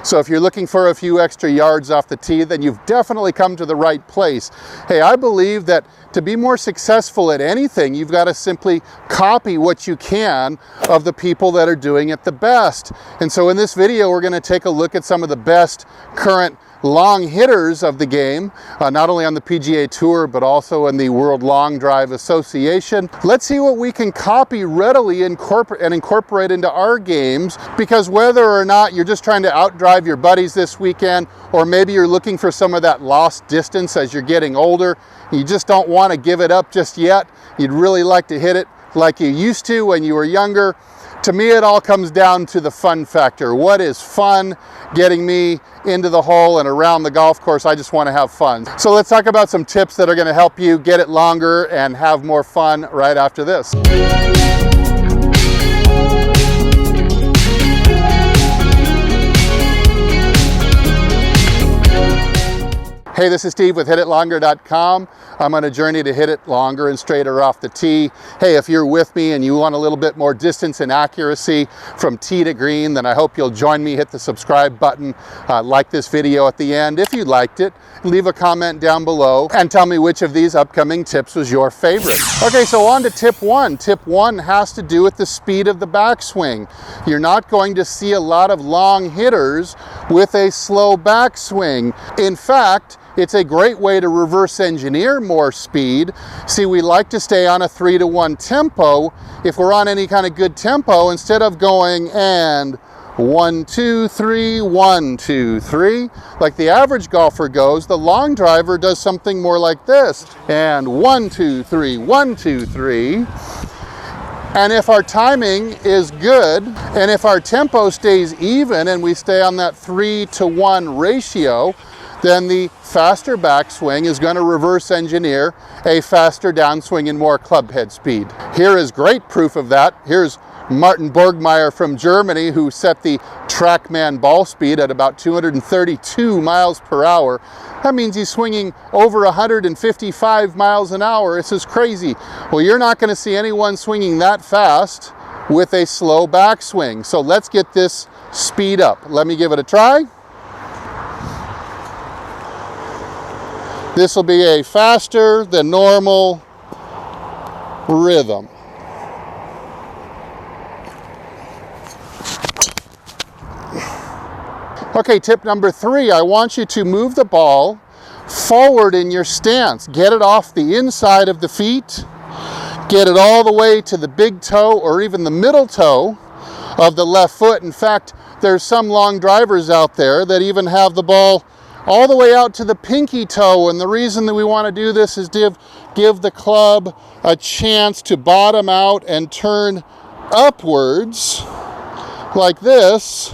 So if you're looking for a few extra yards off the tee, then you've definitely come to the right place. Hey, I believe that to be more successful at anything, you've got to simply copy what you can of the people that are doing it the best. And so in this video, we're going to take a look at some of the best current long hitters of the game, not only on the PGA Tour, but also in the World Long Drive Association. Let's see what we can copy readily and incorporate into our games, because whether or not you're just trying to outdrive your buddies this weekend, or maybe you're looking for some of that lost distance as you're getting older, you just don't want to give it up just yet, you'd really like to hit it like you used to when you were younger. To me, it all comes down to the fun factor. What is fun getting me into the hole and around the golf course? I just want to have fun. So let's talk about some tips that are going to help you get it longer and have more fun right after this. Hey, this is Steve with HitItLonger.com. I'm on a journey to hit it longer and straighter off the tee. Hey, if you're with me and you want a little bit more distance and accuracy from tee to green, then I hope you'll join me. Hit the subscribe button, like this video at the end if you liked it. Leave a comment down below and tell me which of these upcoming tips was your favorite. Okay, so on to tip one. Tip one has to do with the speed of the backswing. You're not going to see a lot of long hitters with a slow backswing. In fact, it's a great way to reverse engineer more speed. See, we like to stay on a 3-to-1 tempo. If we're on any kind of good tempo, instead of going and 1, 2, 3, 1, 2, 3, like the average golfer goes, the long driver does something more like this. And 1, 2, 3, 1, 2, 3. And if our timing is good, and if our tempo stays even and we stay on that 3-to-1 ratio, then the faster backswing is going to reverse engineer a faster downswing and more club head speed. Here is great proof of that. Here's Martin Borgmeier from Germany, who set the TrackMan ball speed at about 232 miles per hour. That means he's swinging over 155 miles an hour. This is crazy. Well, you're not going to see anyone swinging that fast with a slow backswing. So let's get this speed up. Let me give it a try. This will be a faster than normal rhythm. Okay, tip number 3, I want you to move the ball forward in your stance. Get it off the inside of the feet, get it all the way to the big toe or even the middle toe of the left foot. In fact, there's some long drivers out there that even have the ball all the way out to the pinky toe, and the reason that we want to do this is to give the club a chance to bottom out and turn upwards like this.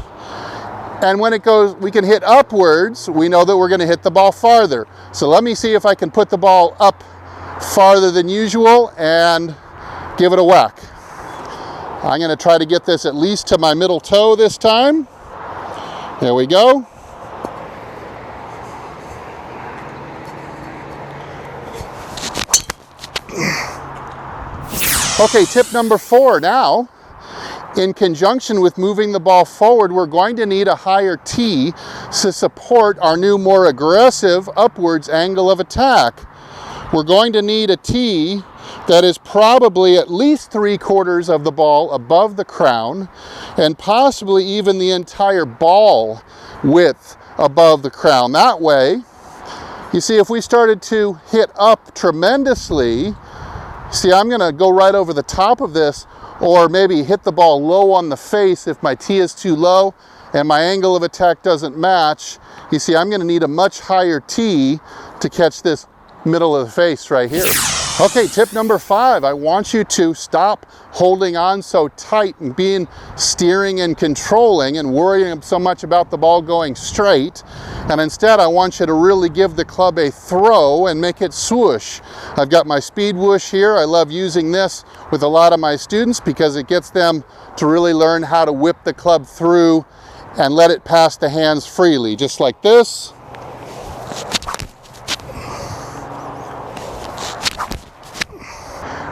And when it goes, we can hit upwards, we know that we're going to hit the ball farther. So let me see if I can put the ball up farther than usual and give it a whack. I'm going to try to get this at least to my middle toe this time. There we go. Okay, tip number 4 now. In conjunction with moving the ball forward, we're going to need a higher tee to support our new, more aggressive upwards angle of attack. We're going to need a tee that is probably at least 3/4 of the ball above the crown, and possibly even the entire ball width above the crown. That way, you see, if we started to hit up tremendously, see, I'm going to go right over the top of this, or maybe hit the ball low on the face if my tee is too low and my angle of attack doesn't match. You see, I'm going to need a much higher tee to catch this middle of the face right here. Okay, tip number 5, I want you to stop holding on so tight and steering and controlling and worrying so much about the ball going straight. And instead, I want you to really give the club a throw and make it swoosh. I've got my speed whoosh here. I love using this with a lot of my students because it gets them to really learn how to whip the club through and let it pass the hands freely, just like this.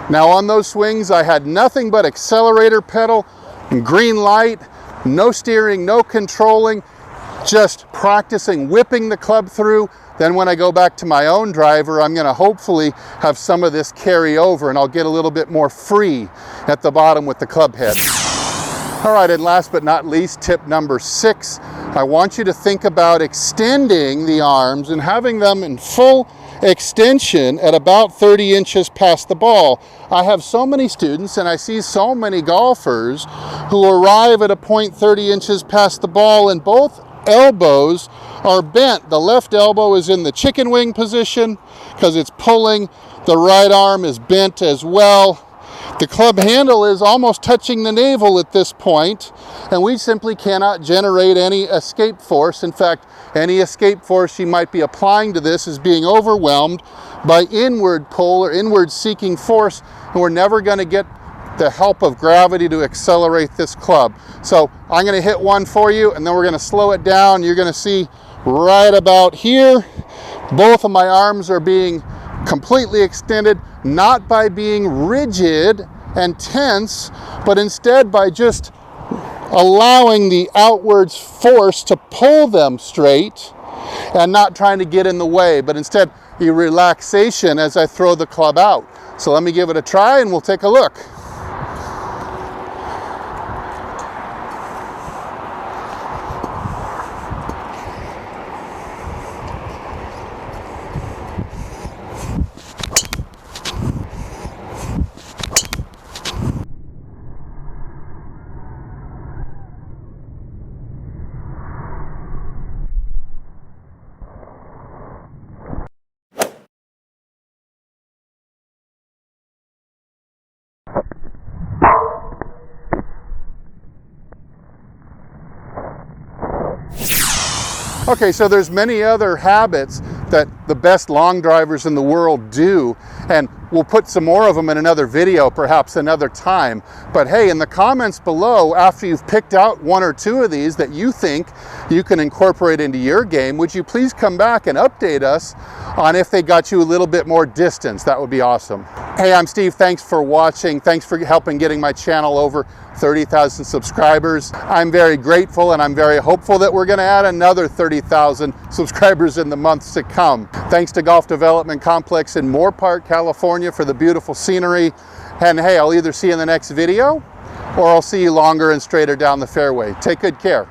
Now on those swings, I had nothing but accelerator pedal, green light, no steering, no controlling. just practicing whipping the club through. Then when I go back to my own driver, I'm going to hopefully have some of this carry over and I'll get a little bit more free at the bottom with the club head. All right, and last but not least, tip number 6, I want you to think about extending the arms and having them in full extension at about 30 inches past the ball. I have so many students and I see so many golfers who arrive at a point 30 inches past the ball and both elbows are bent. The left elbow is in the chicken wing position because it's pulling. The right arm is bent as well. The club handle is almost touching the navel at this point, and we simply cannot generate any escape force. In fact, any escape force you might be applying to this is being overwhelmed by inward pull or inward seeking force, and we're never going to get the help of gravity to accelerate this club. So I'm going to hit one for you, and then we're going to slow it down. You're going to see right about here, both of my arms are being completely extended, not by being rigid and tense, but instead by just allowing the outwards force to pull them straight and not trying to get in the way, but instead a relaxation as I throw the club out. So let me give it a try and we'll take a look. Okay, so there's many other habits that the best long drivers in the world do, and we'll put some more of them in another video, perhaps another time. But hey, in the comments below, after you've picked out one or two of these that you think you can incorporate into your game, would you please come back and update us on if they got you a little bit more distance? That would be awesome. Hey, I'm Steve. Thanks for watching. Thanks for helping getting my channel over 30,000 subscribers. I'm very grateful and I'm very hopeful that we're going to add another 30,000 subscribers in the months to come. Thanks to Golf Development Complex in Moorpark, California for the beautiful scenery. And hey, I'll either see you in the next video or I'll see you longer and straighter down the fairway. Take good care.